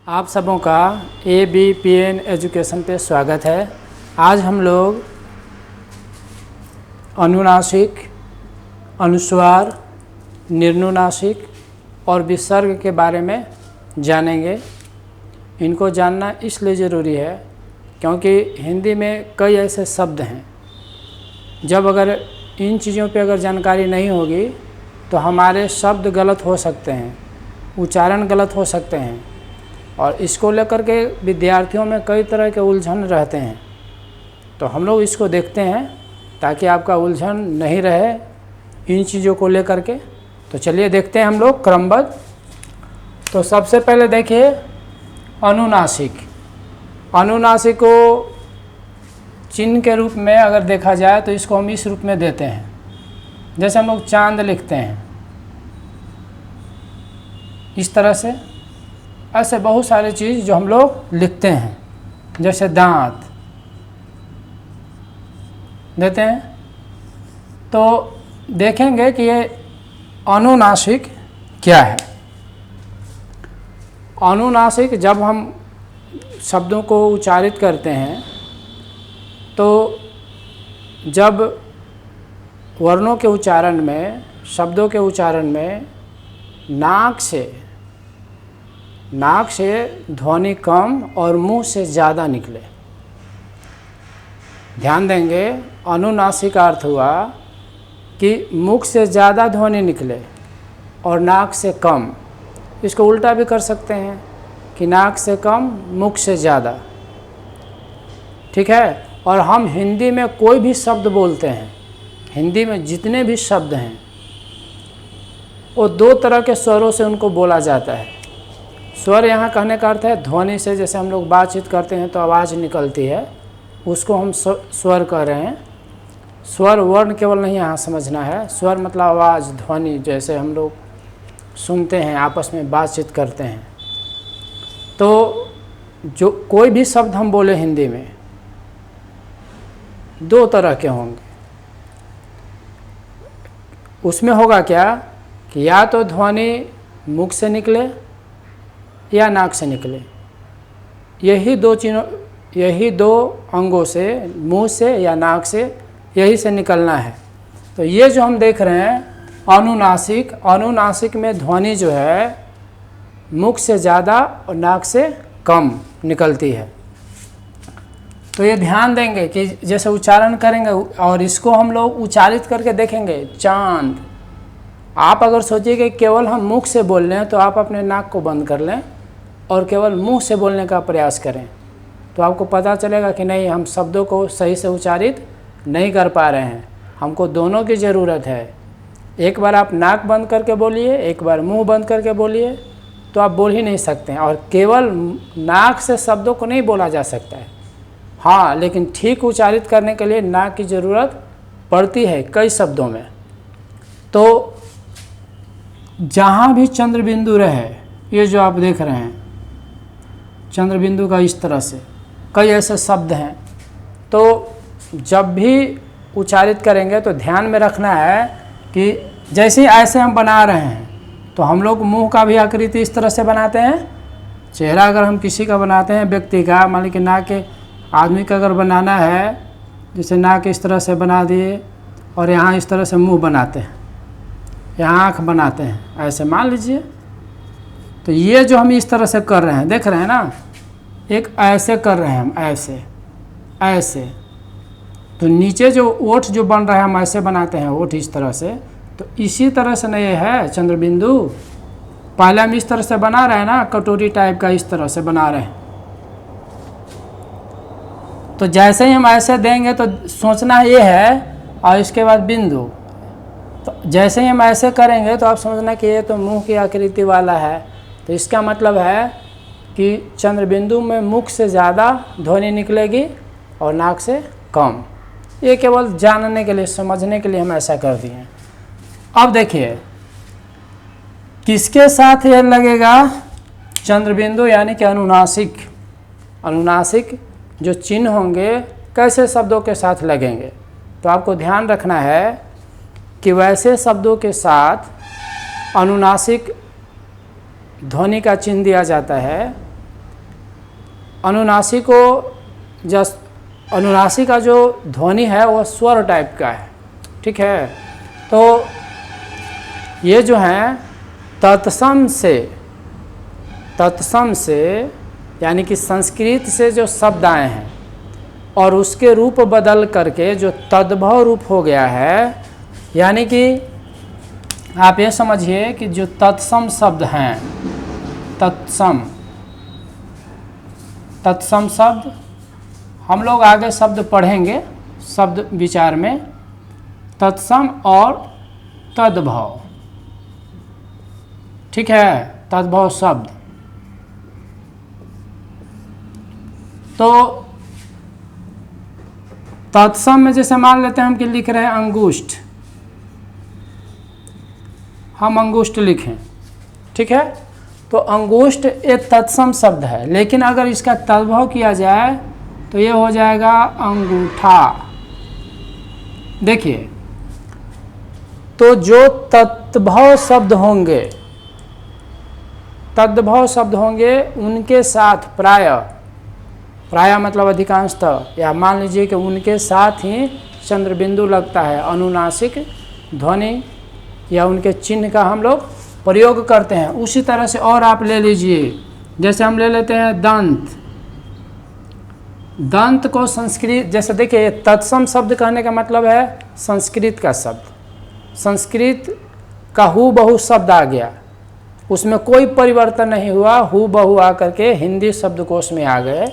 आप सबों का ABPN एजुकेशन पे स्वागत है। आज हम लोग अनुनासिक, अनुस्वार, निर्नुनासिक और विसर्ग के बारे में जानेंगे। इनको जानना इसलिए ज़रूरी है क्योंकि हिंदी में कई ऐसे शब्द हैं, जब अगर इन चीज़ों पे अगर जानकारी नहीं होगी तो हमारे शब्द गलत हो सकते हैं, उच्चारण गलत हो सकते हैं और इसको लेकर के विद्यार्थियों में कई तरह के उलझन रहते हैं। तो हम लोग इसको देखते हैं ताकि आपका उलझन नहीं रहे इन चीज़ों को लेकर के। तो चलिए देखते हैं हम लोग क्रमबद्ध। तो सबसे पहले देखिए अनुनासिक। अनुनासिक को चिन्ह के रूप में अगर देखा जाए तो इसको हम इस रूप में देते हैं, जैसे हम लोग चांद लिखते हैं इस तरह से। ऐसे बहुत सारे चीज़ जो हम लोग लिखते हैं, जैसे दांत देते हैं। तो देखेंगे कि ये अनुनासिक क्या है। अनुनासिक जब हम शब्दों को उच्चारित करते हैं तो जब वर्णों के उच्चारण में, शब्दों के उच्चारण में नाक से ध्वनि कम और मुंह से ज़्यादा निकले। ध्यान देंगे, अनुनासिक का अर्थ हुआ कि मुख से ज़्यादा ध्वनि निकले और नाक से कम। इसको उल्टा भी कर सकते हैं कि नाक से कम, मुख से ज़्यादा। ठीक है। और हम हिंदी में कोई भी शब्द बोलते हैं, हिंदी में जितने भी शब्द हैं वो दो तरह के स्वरों से उनको बोला जाता है। स्वर यहाँ कहने का अर्थ है ध्वनि से, जैसे हम लोग बातचीत करते हैं तो आवाज़ निकलती है, उसको हम स्वर कह रहे हैं। स्वर वर्ण केवल नहीं यहाँ समझना है। स्वर मतलब आवाज़, ध्वनि, जैसे हम लोग सुनते हैं, आपस में बातचीत करते हैं। तो जो कोई भी शब्द हम बोले हिंदी में दो तरह के होंगे। उसमें होगा क्या कि या तो ध्वनि मुख से निकले या नाक से निकले। यही दो अंगों से, मुंह से या नाक से, यही से निकलना है। तो ये जो हम देख रहे हैं अनुनासिक, अनुनासिक में ध्वनि जो है मुख से ज़्यादा और नाक से कम निकलती है। तो ये ध्यान देंगे कि जैसे उच्चारण करेंगे और इसको हम लोग उच्चारित करके देखेंगे। चांद, आप अगर सोचिए कि केवल हम मुख से बोल रहे हैं तो आप अपने नाक को बंद कर लें और केवल मुंह से बोलने का प्रयास करें, तो आपको पता चलेगा कि नहीं, हम शब्दों को सही से उच्चारित नहीं कर पा रहे हैं। हमको दोनों की ज़रूरत है। एक बार आप नाक बंद करके बोलिए, एक बार मुंह बंद करके बोलिए, तो आप बोल ही नहीं सकते हैं। और केवल नाक से शब्दों को नहीं बोला जा सकता है। हाँ, लेकिन ठीक उच्चारित करने के लिए नाक की ज़रूरत पड़ती है कई शब्दों में। तो जहाँ भी चंद्र बिंदु रहे, ये जो आप देख रहे हैं चंद्र बिंदु का इस तरह से कई ऐसे शब्द हैं। तो जब भी उच्चारित करेंगे तो ध्यान में रखना है कि जैसे ऐसे हम बना रहे हैं तो हम लोग मुंह का भी आकृति इस तरह से बनाते हैं। चेहरा अगर हम किसी का बनाते हैं, व्यक्ति का, मान लीजिए नाक के आदमी का अगर बनाना है, जैसे नाक इस तरह से बना दिए और यहाँ इस तरह से मुंह बनाते हैं, यहाँ आँख बनाते हैं, ऐसे मान लीजिए। तो ये जो हम इस तरह से कर रहे हैं, देख रहे हैं ना, एक ऐसे कर रहे हैं हम, ऐसे। तो नीचे जो ओठ जो बन रहा है हम ऐसे बनाते हैं, ओठ इस तरह से। तो इसी तरह से नहीं है चंद्र बिंदु। पहले हम इस तरह से बना रहे हैं ना, कटोरी टाइप का इस तरह से बना रहे हैं। तो जैसे ही हम ऐसे देंगे तो सोचना ये है, और इसके बाद बिंदु। तो जैसे ही हम ऐसे करेंगे तो आप समझना कि ये तो मुंह की आकृति वाला है। तो इसका मतलब है कि चंद्र बिंदु में मुख से ज़्यादा ध्वनि निकलेगी और नाक से कम। ये केवल जानने के लिए, समझने के लिए हम ऐसा कर दिए। अब देखिए किसके साथ ये लगेगा चंद्र बिंदु, यानी कि अनुनासिक। अनुनासिक जो चिन्ह होंगे कैसे शब्दों के साथ लगेंगे, तो आपको ध्यान रखना है कि वैसे शब्दों के साथ अनुनासिक ध्वनि का चिन्ह दिया जाता है अनुनासिक को अनुनासिक का जो ध्वनि है वो स्वर टाइप का है, ठीक है। तो ये जो है तत्सम से यानी कि संस्कृत से जो शब्द आए हैं और उसके रूप बदल करके जो तद्भव रूप हो गया है, यानी कि आप ये समझिए कि जो तत्सम शब्द हैं, तत्सम शब्द हम लोग आगे शब्द पढ़ेंगे शब्द विचार में, तत्सम और तद्भव, ठीक है, तद्भव शब्द। तो तत्सम में जैसे मान लेते हैं हम कि लिख रहे हैं अंगुष्ठ, हम अंगुष्ठ लिखें, ठीक है। तो अंगुष्ठ एक तत्सम शब्द है, लेकिन अगर इसका तद्भव किया जाए तो ये हो जाएगा अंगूठा। देखिए, तो जो तद्भव शब्द होंगे उनके साथ प्राय मतलब अधिकांशतः, या मान लीजिए कि उनके साथ ही चंद्रबिंदु लगता है, अनुनासिक ध्वनि या उनके चिन्ह का हम लोग प्रयोग करते हैं। उसी तरह से और आप ले लीजिए, जैसे हम ले लेते हैं दंत को संस्कृत, जैसे देखिए तत्सम शब्द कहने का मतलब है संस्कृत का शब्द, संस्कृत का हूबहू शब्द आ गया, उसमें कोई परिवर्तन नहीं हुआ, हूबहू आकर के हिंदी शब्दकोश में आ गए,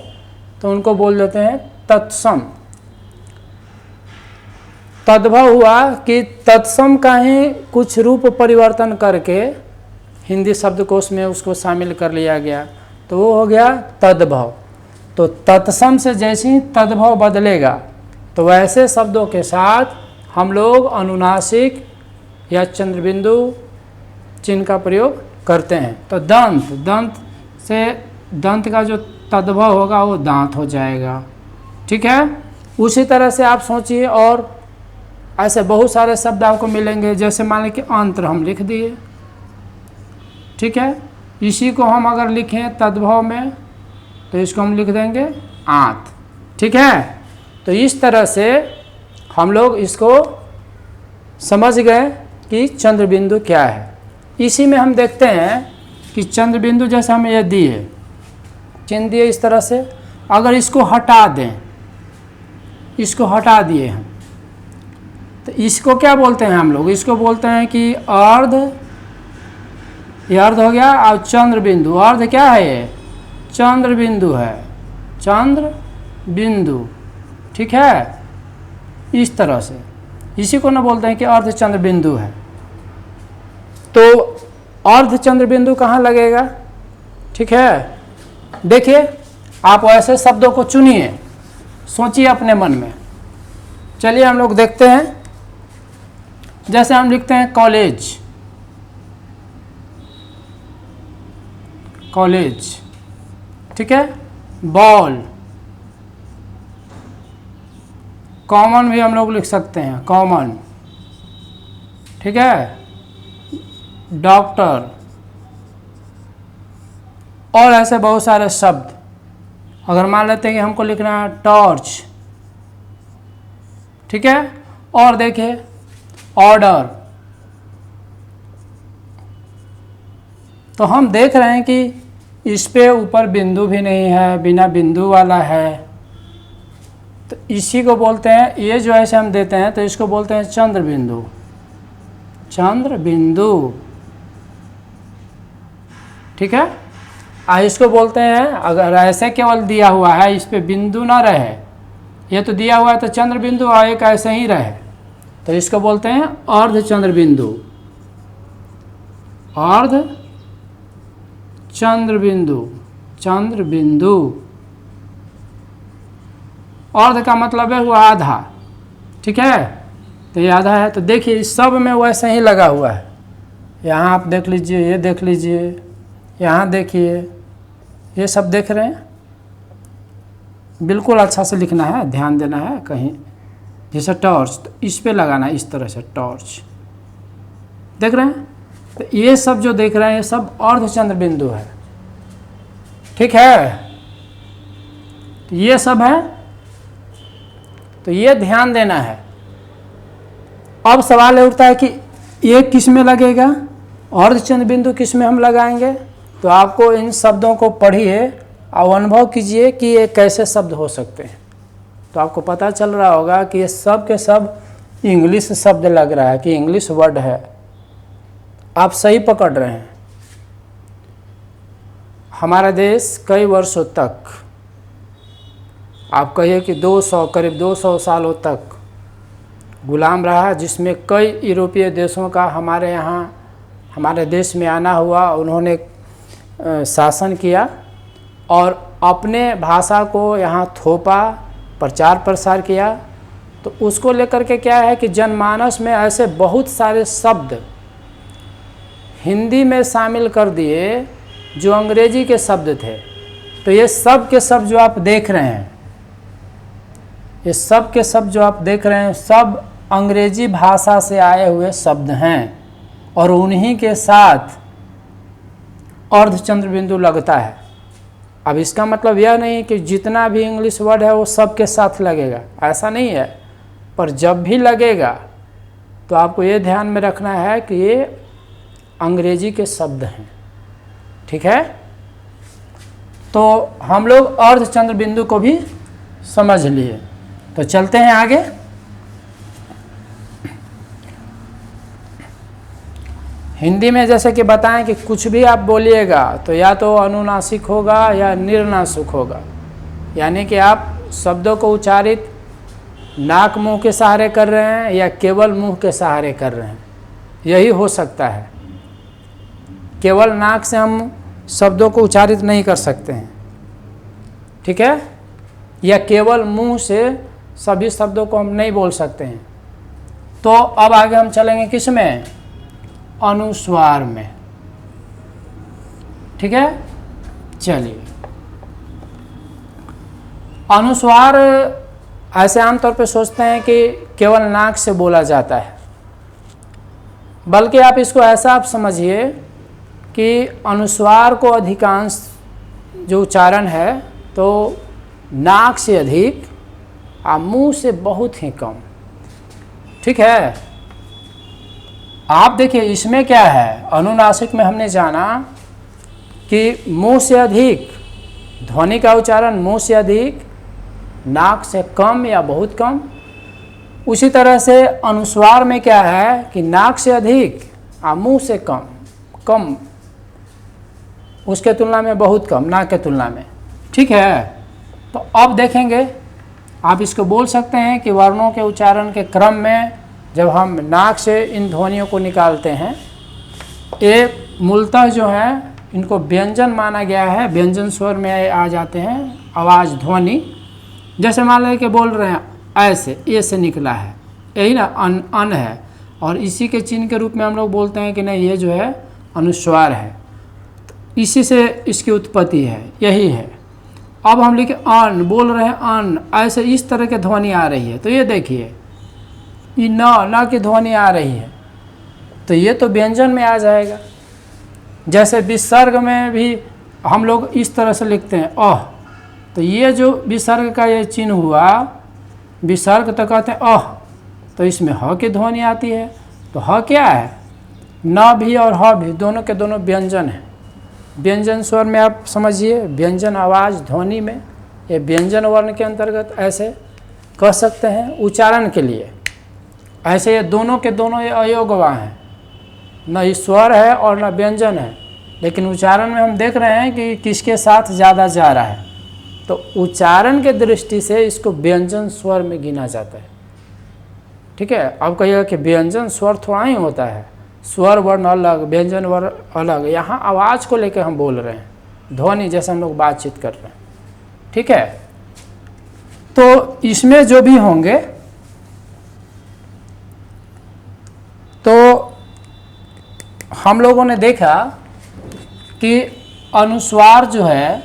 तो उनको बोल देते हैं तत्सम। तद्भव हुआ कि तत्सम का ही कुछ रूप परिवर्तन करके हिंदी शब्दकोश में उसको शामिल कर लिया गया, तो वो हो गया तद्भव। तो तत्सम से जैसे ही तद्भव बदलेगा तो वैसे शब्दों के साथ हम लोग अनुनासिक या चंद्रबिंदु चिन्ह का प्रयोग करते हैं। तो दंत से दंत का जो तद्भव होगा वो दांत हो जाएगा, ठीक है। उसी तरह से आप सोचिए, और ऐसे बहुत सारे शब्द आपको मिलेंगे, जैसे मान लें कि अंतर हम लिख दिए, ठीक है। इसी को हम अगर लिखें तद्भव में तो इसको हम लिख देंगे आंत, ठीक है। तो इस तरह से हम लोग इसको समझ गए कि चंद्रबिंदु क्या है। इसी में हम देखते हैं कि चंद्रबिंदु जैसे हम ये दिए, चिन्ह दिए इस तरह से, अगर इसको हटा दें, इसको हटा दिए हम, तो इसको क्या बोलते हैं हम लोग, इसको बोलते हैं कि अर्ध, ये अर्ध हो गया। और चंद्रबिंदु, अर्ध क्या है, ये चंद्रबिंदु है, चंद्रबिंदु, ठीक है। इस तरह से इसी को ना बोलते हैं कि अर्ध चंद्रबिंदु है। तो अर्ध चंद्रबिंदु कहाँ लगेगा, ठीक है। देखिए, आप ऐसे शब्दों को चुनिए, सोचिए अपने मन में। चलिए हम लोग देखते हैं, जैसे हम लिखते हैं कॉलेज, ठीक है। बॉल, कॉमन भी हम लोग लिख सकते हैं, कॉमन, ठीक है। डॉक्टर, और ऐसे बहुत सारे शब्द। अगर मान लेते हैं कि हमको लिखना है टॉर्च, ठीक है। और देखिए ऑर्डर, तो हम देख रहे हैं कि इस पे ऊपर बिंदु भी नहीं है, बिना बिंदु वाला है, तो इसी को बोलते हैं, ये जो ऐसे हम देते हैं तो इसको बोलते हैं चंद्रबिंदु, ठीक है। इसको बोलते हैं, अगर ऐसे केवल दिया हुआ है, इस पे बिंदु ना रहे, ये तो दिया हुआ है तो चंद्रबिंदु और एक ऐसे ही रहे, तो इसको बोलते हैं अर्ध चंद्रबिंदु, अर्ध चंद्रबिंदु। अर्ध का मतलब है हुआ आधा, ठीक है। तो ये आधा है, तो देखिए इस सब में वैसे ही लगा हुआ है। यहाँ आप देख लीजिए, ये देख लीजिए, यहाँ देखिए, ये सब देख रहे हैं। बिल्कुल अच्छा से लिखना है, ध्यान देना है कहीं, जैसे टॉर्च, तो इस पे लगाना है, इस तरह से टॉर्च, देख रहे हैं। तो ये सब जो देख रहे हैं ये सब अर्धचंद्र बिंदु है, ठीक है। तो ये सब है, तो ये ध्यान देना है। अब सवाल ये उठता है कि ये किस में लगेगा, अर्धचंद्र बिंदु किस में हम लगाएंगे। तो आपको इन शब्दों को पढ़िए और अनुभव कीजिए कि ये कैसे शब्द हो सकते हैं। तो आपको पता चल रहा होगा कि ये सब के सब इंग्लिश शब्द लग रहा है, कि इंग्लिश वर्ड है। आप सही पकड़ रहे हैं। हमारा देश कई वर्षों तक, आप कहिए कि 200 करीब 200 सालों तक गुलाम रहा, जिसमें कई यूरोपीय देशों का हमारे यहाँ हमारे देश में आना हुआ। उन्होंने शासन किया और अपने भाषा को यहाँ थोपा, प्रचार प्रसार किया। तो उसको लेकर के क्या है कि जनमानस में ऐसे बहुत सारे शब्द हिंदी में शामिल कर दिए जो अंग्रेजी के शब्द थे। तो ये सब के सब जो आप देख रहे हैं, ये सब के सब जो आप देख रहे हैं, सब अंग्रेजी भाषा से आए हुए शब्द हैं और उन्हीं के साथ अर्धचंद्र बिंदु लगता है। अब इसका मतलब यह नहीं कि जितना भी इंग्लिश वर्ड है वो सब के साथ लगेगा, ऐसा नहीं है। पर जब भी लगेगा तो आपको ये ध्यान में रखना है कि ये अंग्रेजी के शब्द हैं, ठीक है। तो हम लोग अर्धचंद्र बिंदु को भी समझ लिए। तो चलते हैं आगे। हिंदी में जैसे कि बताएं कि कुछ भी आप बोलिएगा तो या तो अनुनासिक होगा या निर्नासिक होगा, यानी कि आप शब्दों को उच्चारित नाक मुंह के सहारे कर रहे हैं या केवल मुंह के सहारे कर रहे हैं, यही हो सकता है। केवल नाक से हम शब्दों को उच्चारित नहीं कर सकते हैं, ठीक है, या केवल मुंह से सभी शब्दों को हम नहीं बोल सकते हैं। तो अब आगे हम चलेंगे किस में, अनुस्वार में, ठीक है। चलिए, अनुस्वार ऐसे आमतौर पे सोचते हैं कि केवल नाक से बोला जाता है, बल्कि आप इसको ऐसा आप समझिए कि अनुस्वार को अधिकांश जो उच्चारण है तो नाक से अधिक और मुंह से बहुत ही कम, ठीक है। आप देखिए इसमें क्या है, अनुनासिक में हमने जाना कि मुंह से अधिक, ध्वनि का उच्चारण मुंह से अधिक, नाक से कम या बहुत कम। उसी तरह से अनुस्वार में क्या है कि नाक से अधिक और मुंह से कम, कम उसके तुलना में बहुत कम, नाक के तुलना में, ठीक है। तो अब देखेंगे, आप इसको बोल सकते हैं कि वर्णों के उच्चारण के क्रम में जब हम नाक से इन ध्वनियों को निकालते हैं, ये मूलतः जो है इनको व्यंजन माना गया है, व्यंजन स्वर में आ जाते हैं, आवाज़ ध्वनि। जैसे मान लें कि बोल रहे हैं ऐसे, ए से निकला है, यही ना अन है, और इसी के चिन्ह के रूप में हम लोग बोलते हैं कि नहीं ये जो है अनुस्वार है, तो इसी से इसकी उत्पत्ति है, यही है। अब हम लिखे अन, बोल रहे हैं अन, ऐसे इस तरह की ध्वनि आ रही है, तो ये देखिए ये न की ध्वनि आ रही है, तो ये तो व्यंजन में आ जाएगा। जैसे विसर्ग में भी हम लोग इस तरह से लिखते हैं अह, तो ये जो विसर्ग का ये चिन्ह हुआ, विसर्ग तो कहते हैं अह, तो इसमें ह की ध्वनि आती है। तो ह क्या है, न भी और ह भी दोनों के दोनों व्यंजन है। व्यंजन स्वर में आप समझिए, व्यंजन आवाज़ ध्वनि में, ये व्यंजन वर्ण के अंतर्गत ऐसे कह सकते हैं उच्चारण के लिए। ऐसे ये दोनों के दोनों ये अयोगवा हैं, न स्वर है और न व्यंजन है, लेकिन उच्चारण में हम देख रहे हैं कि किसके साथ ज़्यादा जा रहा है। तो उच्चारण के दृष्टि से इसको व्यंजन स्वर में गिना जाता है, ठीक है। अब कहिएगा कि व्यंजन स्वर थोड़ा ही होता है, स्वर वर्ण अलग, व्यंजन वर्ण अलग। यहाँ आवाज़ को लेकर हम बोल रहे हैं, ध्वनि जैसे हम लोग बातचीत कर रहे हैं, ठीक है। तो इसमें जो भी होंगे, तो हम लोगों ने देखा कि अनुस्वार जो है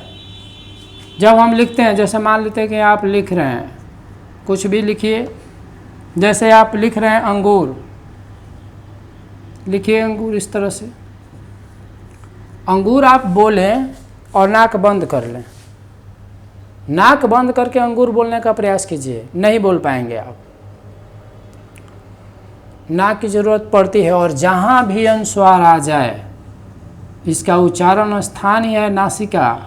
जब हम लिखते हैं, जैसे मान लेते हैं कि आप लिख रहे हैं, कुछ भी लिखिए, जैसे आप लिख रहे हैं अंगूर, लिखिए अंगूर इस तरह से। अंगूर आप बोलें और नाक बंद कर लें, नाक बंद करके अंगूर बोलने का प्रयास कीजिए, नहीं बोल पाएंगे आप। नाक की ज़रूरत पड़ती है, और जहाँ भी अनुस्वार आ जाए इसका उच्चारण स्थान ही है नासिका।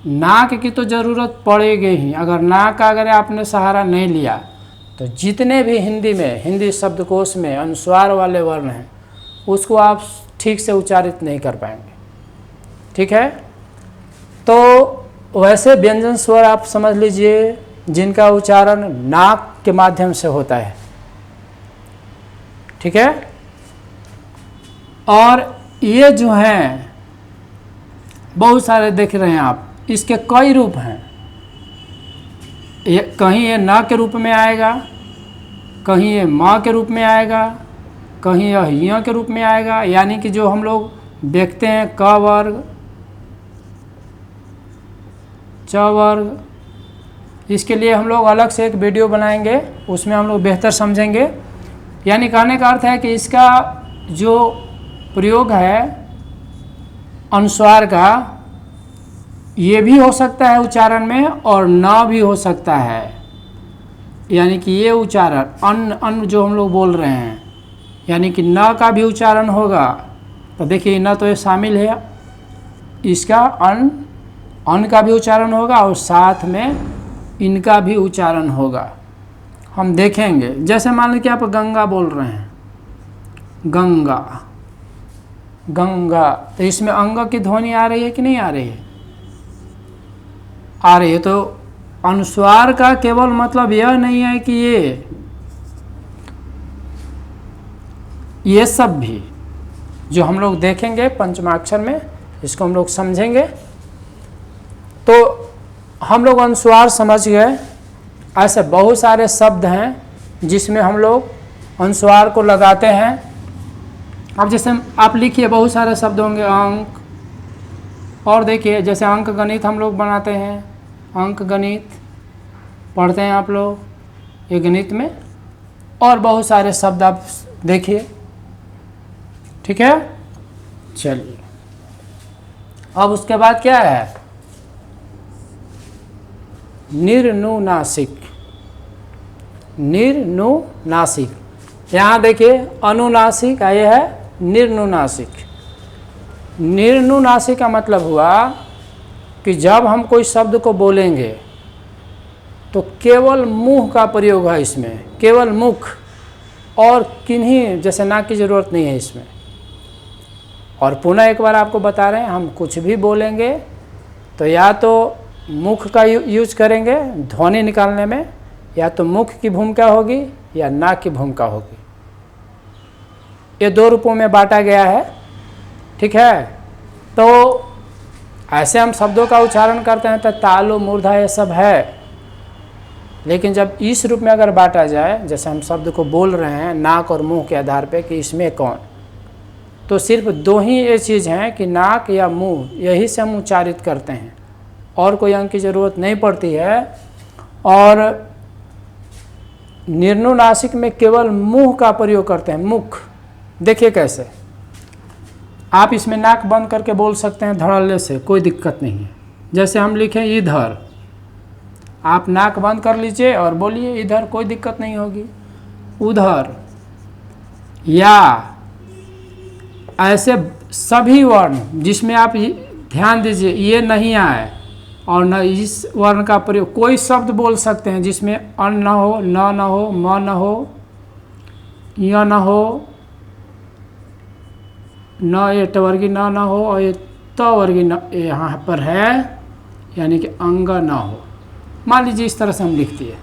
नाक की तो ज़रूरत पड़ेगी ही। अगर नाक का अगर आपने सहारा नहीं लिया तो जितने भी हिंदी में, हिंदी शब्दकोश में अनुस्वार वाले वर्ण हैं उसको आप ठीक से उच्चारित नहीं कर पाएंगे। ठीक है, तो वैसे व्यंजन स्वर आप समझ लीजिए जिनका उच्चारण नाक के माध्यम से होता है। ठीक है, और ये जो हैं बहुत सारे देख रहे हैं आप, इसके कई रूप हैं। ये कहीं ये न के रूप में आएगा, कहीं ये माँ के रूप में आएगा, कहीं यह य के रूप में आएगा। यानी कि जो हम लोग देखते हैं क वर्ग, च वर्ग, इसके लिए हम लोग अलग से एक वीडियो बनाएंगे, उसमें हम लोग बेहतर समझेंगे। यानी कहने का अर्थ है कि इसका जो प्रयोग है अनुस्वार का, ये भी हो सकता है उच्चारण में और न भी हो सकता है। यानी कि ये उच्चारण अन्न जो हम लोग बोल रहे हैं, यानी कि न का भी उच्चारण होगा। तो देखिए न तो ये शामिल है, इसका अन्न का भी उच्चारण होगा और साथ में इनका भी उच्चारण होगा। हम देखेंगे, जैसे मान लीजिए आप गंगा बोल रहे हैं, गंगा गंगा, तो इसमें अंग की ध्वनि आ रही है कि नहीं आ रही है? आ रही है। तो अनुस्वार का केवल मतलब यह नहीं है कि ये सब भी जो हम लोग देखेंगे पंचमाक्षर में, इसको हम लोग समझेंगे। तो हम लोग अनुस्वार समझ गए। ऐसे बहुत सारे शब्द हैं जिसमें हम लोग अनुस्वार को लगाते हैं। अब जैसे आप लिखिए, बहुत सारे शब्द होंगे, अंक, और देखिए जैसे अंक गणित हम लोग बनाते हैं, अंक गणित पढ़ते हैं आप लोग ये गणित में, और बहुत सारे शब्द आप देखिए। ठीक है, चलिए अब उसके बाद क्या है? निर्नुनासिक। निर्नुनासिक, यहाँ देखिए अनुनासिक, ये है निर्नुनासिक। निर्नुनासिक का मतलब हुआ कि जब हम कोई शब्द को बोलेंगे तो केवल मुंह का प्रयोग है इसमें, केवल मुख, और किन्हीं जैसे नाक की ज़रूरत नहीं है इसमें। और पुनः एक बार आपको बता रहे हैं, हम कुछ भी बोलेंगे तो या तो मुख का यूज करेंगे ध्वनि निकालने में, या तो मुख की भूमिका होगी या नाक की भूमिका होगी। ये दो रूपों में बांटा गया है। ठीक है, तो ऐसे हम शब्दों का उच्चारण करते हैं तो तालु मूर्धा ये सब है, लेकिन जब इस रूप में अगर बांटा जाए, जैसे हम शब्द को बोल रहे हैं नाक और मुंह के आधार पे कि इसमें कौन, तो सिर्फ दो ही ये चीज़ हैं कि नाक या मुंह, यही से हम उच्चारित करते हैं, और कोई अंक की ज़रूरत नहीं पड़ती है। और निर्नुनासिक में केवल मुंह का प्रयोग करते हैं, मुख। देखिए कैसे, आप इसमें नाक बंद करके बोल सकते हैं धड़ल्ले से, कोई दिक्कत नहीं है। जैसे हम लिखें इधर, आप नाक बंद कर लीजिए और बोलिए इधर, कोई दिक्कत नहीं होगी। उधर, या, ऐसे सभी वर्ण जिसमें आप ध्यान दीजिए ये नहीं आए और न इस वर्ण का प्रयोग, कोई शब्द बोल सकते हैं जिसमें अन न हो, न हो, म न हो, य न हो, न ये टवर्गी न हो, और ये तवर्गी न यहाँ पर है, यानी कि अंग न हो। मान लीजिए इस तरह से हम लिख दिए,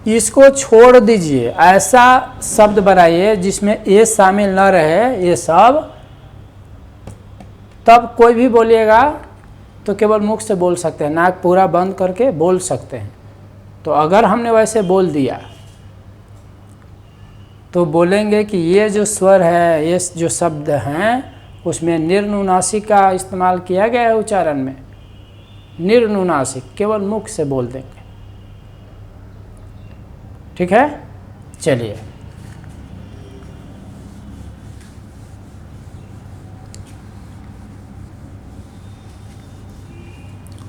इसको छोड़ दीजिए, ऐसा शब्द बनाइए जिसमें ये शामिल न रहे ये सब, तब कोई भी बोलिएगा तो केवल मुख से बोल सकते हैं, नाक पूरा बंद करके बोल सकते हैं। तो अगर हमने वैसे बोल दिया तो बोलेंगे कि ये जो स्वर है, ये जो शब्द हैं, उसमें निर्नुनासिक का इस्तेमाल किया गया है उच्चारण में। निर्नुनासिक केवल मुख से बोल देंगे। ठीक है, चलिए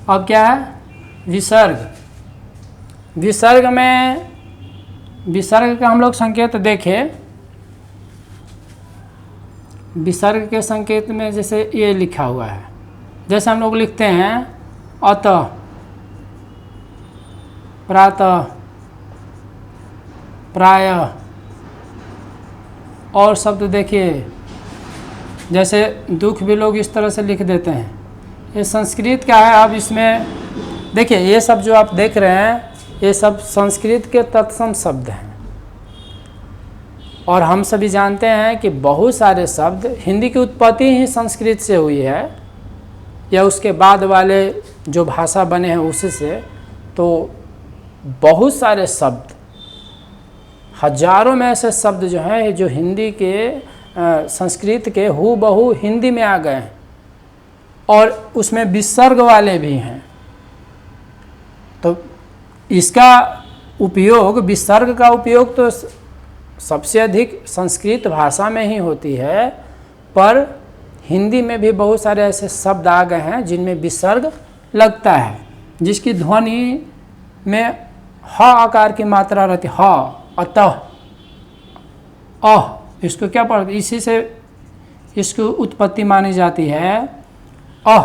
अब क्या है विसर्ग। विसर्ग का हम लोग संकेत देखें। विसर्ग के संकेत में जैसे ये लिखा हुआ है, जैसे हम लोग लिखते हैं अतः, प्रातः, प्रायः, और शब्द देखिए जैसे दुख भी लोग इस तरह से लिख देते हैं। ये संस्कृत का है। अब इसमें देखिए ये सब जो आप देख रहे हैं ये सब संस्कृत के तत्सम शब्द हैं, और हम सभी जानते हैं कि बहुत सारे शब्द, हिंदी की उत्पत्ति ही संस्कृत से हुई है या उसके बाद वाले जो भाषा बने हैं उसी से। तो बहुत सारे शब्द, हजारों में ऐसे शब्द जो हैं जो हिंदी के संस्कृत के हूबहू हिंदी में आ गए हैं, और उसमें विसर्ग वाले भी हैं। तो इसका उपयोग, विसर्ग का उपयोग तो सबसे अधिक संस्कृत भाषा में ही होती है, पर हिंदी में भी बहुत सारे ऐसे शब्द आ गए हैं जिनमें विसर्ग लगता है, जिसकी ध्वनि में ह आकार की मात्रा रहती है। ह, अतः, अह, इसको क्या पढ़ते, इसी से इसकी उत्पत्ति मानी जाती है। अह,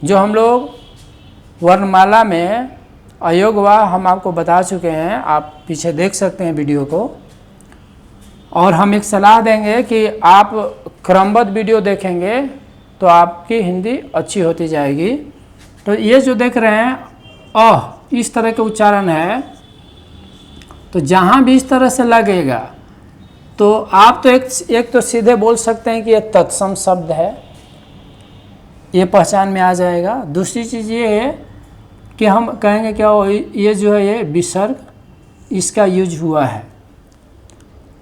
जो हम लोग वर्णमाला में अयोगवा हम आपको बता चुके हैं, आप पीछे देख सकते हैं वीडियो को। और हम एक सलाह देंगे कि आप क्रमबद्ध वीडियो देखेंगे तो आपकी हिंदी अच्छी होती जाएगी। तो ये जो देख रहे हैं अह, इस तरह के उच्चारण है, तो जहाँ भी इस तरह से लगेगा तो आप तो एक तो सीधे बोल सकते हैं कि ये तत्सम शब्द है, ये पहचान में आ जाएगा। दूसरी चीज़ ये है कि हम कहेंगे क्या ये जो है ये विसर्ग, इसका यूज हुआ है।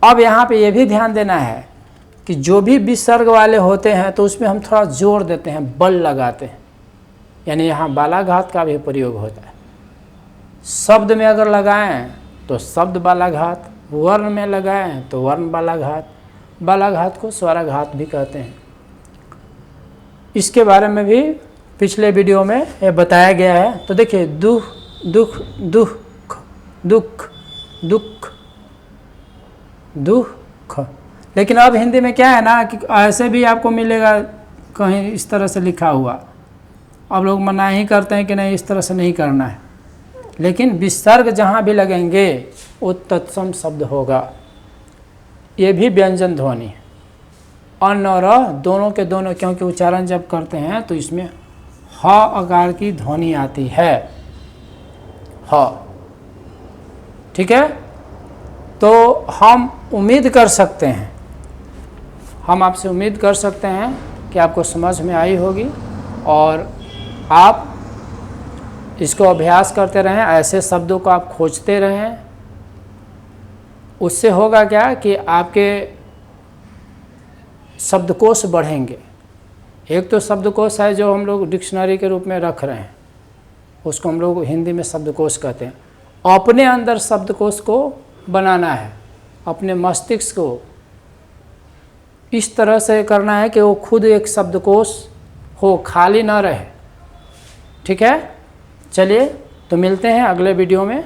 अब यहाँ पे ये भी ध्यान देना है कि जो भी विसर्ग वाले होते हैं तो उसमें हम थोड़ा जोर देते हैं, बल लगाते हैं, यानी यहाँ बालाघात का भी प्रयोग होता है। शब्द में अगर लगाएं तो शब्द बालाघात, वर्ण में लगाएं तो वर्ण बालाघात, बालाघात को स्वराघात भी कहते हैं। इसके बारे में भी पिछले वीडियो में ये बताया गया है। तो देखिए दुख, दुख, दुख, दुख, दुख, दुख। लेकिन अब हिंदी में क्या है ना कि ऐसे भी आपको मिलेगा कहीं इस तरह से लिखा हुआ। अब लोग मना ही करते हैं कि नहीं इस तरह से नहीं करना है, लेकिन विसर्ग जहाँ भी लगेंगे वो तत्सम शब्द होगा। ये भी व्यंजन ध्वनि है। अन और अ दोनों के दोनों, क्योंकि उच्चारण जब करते हैं तो इसमें ह आकार की ध्वनि आती है, ह। ठीक है, तो हम उम्मीद कर सकते हैं, हम आपसे उम्मीद कर सकते हैं कि आपको समझ में आई होगी और आप इसको अभ्यास करते रहें, ऐसे शब्दों को आप खोजते रहें। उससे होगा क्या कि आपके शब्दकोश बढ़ेंगे। एक तो शब्दकोश है जो हम लोग डिक्शनरी के रूप में रख रहे हैं, उसको हम लोग हिंदी में शब्दकोश कहते हैं। अपने अंदर शब्दकोश को बनाना है, अपने मस्तिष्क को इस तरह से करना है कि वो खुद एक शब्दकोश हो, खाली ना रहे। ठीक है, चलिए तो मिलते हैं अगले वीडियो में।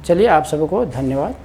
चलिए आप सबको धन्यवाद।